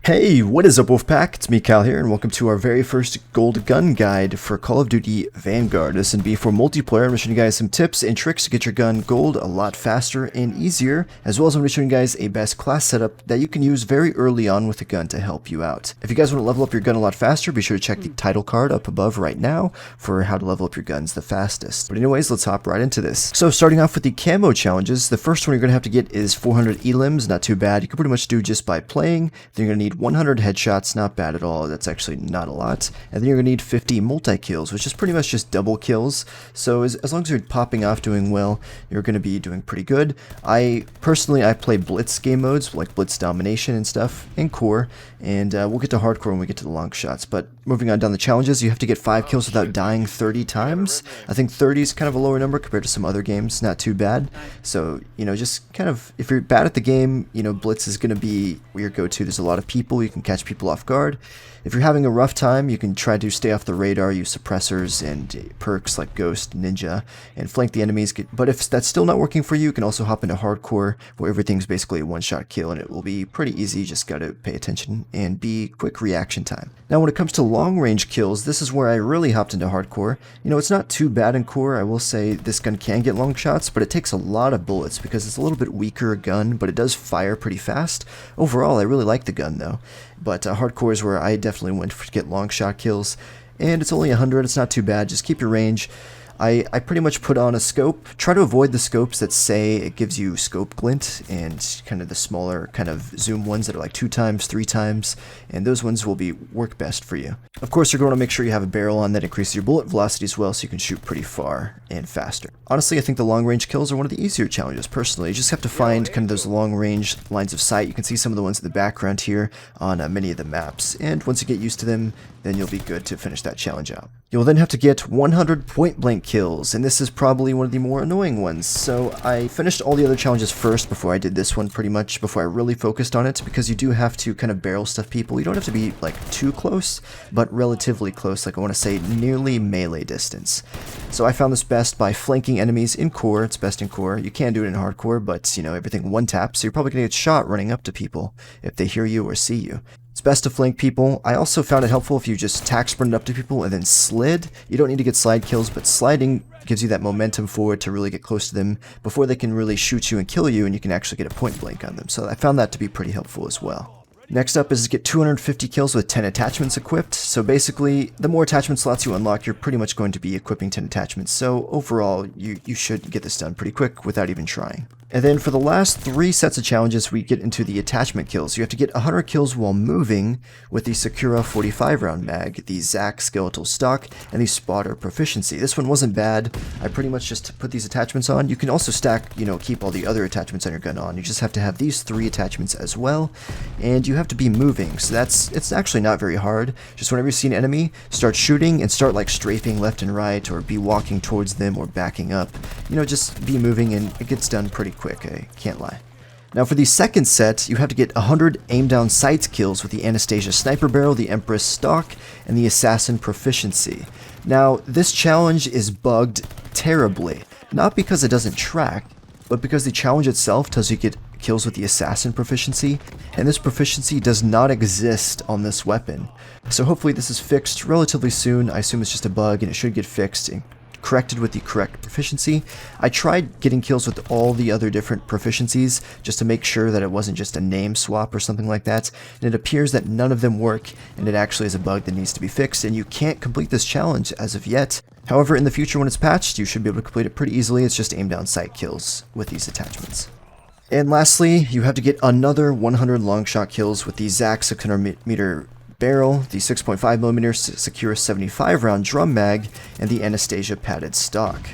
Hey, what is up, Wolfpack? It's me, Cal here, and welcome to our very first gold gun guide for Call of Duty Vanguard. This is be for multiplayer. I'm going to show you guys some tips and tricks to get your gun gold a lot faster and easier, as well as I'm going to show you guys a best class setup that you can use very early on with the gun to help you out. If you guys want to level up your gun a lot faster, be sure to check the title card up above right now for how to level up your guns the fastest. But anyways, let's hop right into this. So starting off with the camo challenges, the first one you're going to have to get is 400 elims, not too bad. You can pretty much do just by playing. Then you're going to need 100 headshots, not bad at all. That's actually not a lot. And then you're going to need 50 multi-kills, which is pretty much just double kills. So as long as you're popping off doing well, you're going to be doing pretty good. I play Blitz game modes, like Blitz Domination and stuff, in Core, and we'll get to Hardcore when we get to the long shots. But moving on down the challenges, you have to get 5 kills without dying 30 times. I think 30 is kind of a lower number compared to some other games, not too bad. So, just kind of, if you're bad at the game, Blitz is going to be your go-to. There's a lot of people, you can catch people off guard. If you're having a rough time, you can try to stay off the radar, use suppressors and perks like Ghost, Ninja, and flank the enemies. But if that's still not working for you, you can also hop into Hardcore, where everything's basically a one-shot kill, and it will be pretty easy. Just gotta pay attention and be quick reaction time. Now, when it comes to long-range kills, this is where I really hopped into Hardcore. It's not too bad in Core. I will say this gun can get long shots, but it takes a lot of bullets because it's a little bit weaker gun, but it does fire pretty fast. Overall, I really like the gun, though. But Hardcore is where I definitely went to get long shot kills, and it's only 100, it's not too bad. Just keep your range. I pretty much put on a scope. Try to avoid the scopes that say it gives you scope glint, and kind of the smaller kind of zoom ones that are like 2 times, 3 times, and those ones will work best for you. Of course, you're going to make sure you have a barrel on that increases your bullet velocity as well, so you can shoot pretty far and faster. Honestly, I think the long range kills are one of the easier challenges personally. You just have to find kind of those long range lines of sight. You can see some of the ones in the background here on many of the maps, and once you get used to them, then you'll be good to finish that challenge out. You'll then have to get 100 point blank kills, and this is probably one of the more annoying ones. So I finished all the other challenges first before I did this one, pretty much before I really focused on it, because you do have to kind of barrel stuff people. You don't have to be like too close, but relatively close, like I want to say nearly melee distance. So I found this best by flanking enemies in Core. It's best in Core. You can do it in Hardcore, but everything one tap, so you're probably going to get shot running up to people if they hear you or see you. It's best to flank people. I also found it helpful if you just tack sprinted up to people and then slid. You don't need to get slide kills, but sliding gives you that momentum forward to really get close to them before they can really shoot you and kill you, and you can actually get a point blank on them. So I found that to be pretty helpful as well. Next up is to get 250 kills with 10 attachments equipped. So basically, the more attachment slots you unlock, you're pretty much going to be equipping 10 attachments. So overall, you should get this done pretty quick without even trying. And then for the last 3 sets of challenges, we get into the attachment kills. You have to get 100 kills while moving with the Sakura 45 round mag, the Zac skeletal stock, and the spotter proficiency. This one wasn't bad. I pretty much just put these attachments on. You can also stack, keep all the other attachments on your gun on. You just have to have these 3 attachments as well, and you have to be moving. So it's actually not very hard. Just whenever you see an enemy, start shooting and start like strafing left and right, or be walking towards them or backing up. Just be moving, and it gets done pretty quick, I can't lie. Now for the second set, you have to get 100 aim down sights kills with the Anastasia sniper barrel, the Empress stock, and the assassin proficiency. Now this challenge is bugged terribly, not because it doesn't track, but because the challenge itself tells you to get kills with the assassin proficiency, and this proficiency does not exist on this weapon. So hopefully this is fixed relatively soon. I assume it's just a bug, and it should get fixed and corrected with the correct proficiency. I tried getting kills with all the other different proficiencies just to make sure that it wasn't just a name swap or something like that, and it appears that none of them work, and it actually is a bug that needs to be fixed, and you can't complete this challenge as of yet. However, in the future when it's patched, you should be able to complete it pretty easily. It's just aim down sight kills with these attachments. And lastly, you have to get another 100 long shot kills with the Zac 600mm barrel, the 6.5mm Sakura 75 round drum mag, and the Anastasia padded stock.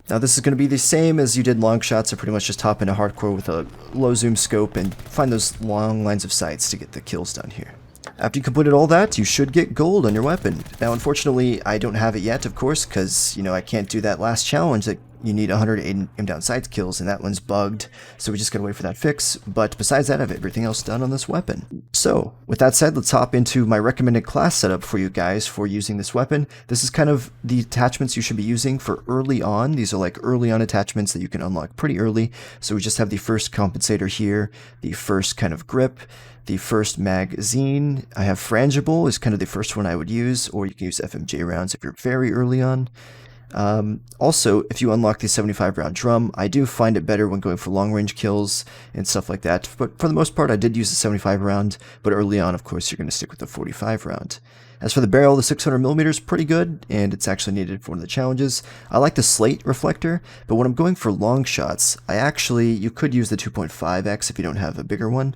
Now this is going to be the same as you did long shots, so pretty much just hop into Hardcore with a low zoom scope and find those long lines of sights to get the kills done here. After you completed all that, you should get gold on your weapon. Now unfortunately, I don't have it yet, of course, because I can't do that last challenge that you need 100 aim down sights kills, and that one's bugged, so we just gotta wait for that fix. But besides that, I have everything else done on this weapon. So, with that said, let's hop into my recommended class setup for you guys for using this weapon. This is kind of the attachments you should be using for early on. These are like early on attachments that you can unlock pretty early. So we just have the first compensator here, the first kind of grip, the first magazine. I have frangible is kind of the first one I would use, or you can use FMJ rounds if you're very early on. Also, if you unlock the 75 round drum, I do find it better when going for long range kills and stuff like that, but for the most part I did use the 75 round, but early on of course you're going to stick with the 45 round. As for the barrel, the 600mm is pretty good, and it's actually needed for one of the challenges. I like the slate reflector, but when I'm going for long shots, you could use the 2.5x if you don't have a bigger one.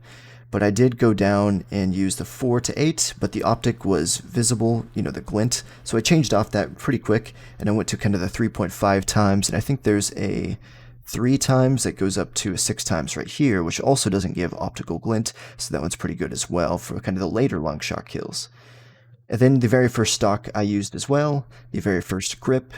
But I did go down and use the 4 to 8, but the optic was visible, you know, the glint. So I changed off that pretty quick, and I went to kind of the 3.5 times, and I think there's a 3 times that goes up to a 6 times right here, which also doesn't give optical glint, so that one's pretty good as well for kind of the later long shot kills. And then the very first stock I used as well, the very first grip,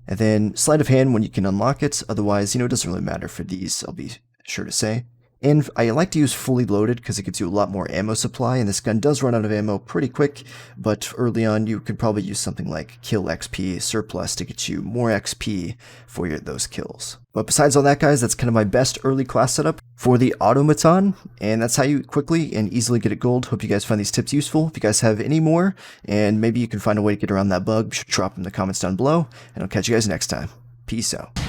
and then sleight of hand when you can unlock it. Otherwise, you know, it doesn't really matter for these, I'll be sure to say. And I like to use fully loaded because it gives you a lot more ammo supply, and this gun does run out of ammo pretty quick, but early on you could probably use something like kill XP surplus to get you more XP for those kills. But besides all that, guys, that's kind of my best early class setup for the Automaton, and that's how you quickly and easily get it gold. Hope you guys find these tips useful. If you guys have any more, and maybe you can find a way to get around that bug, drop them in the comments down below, and I'll catch you guys next time. Peace out.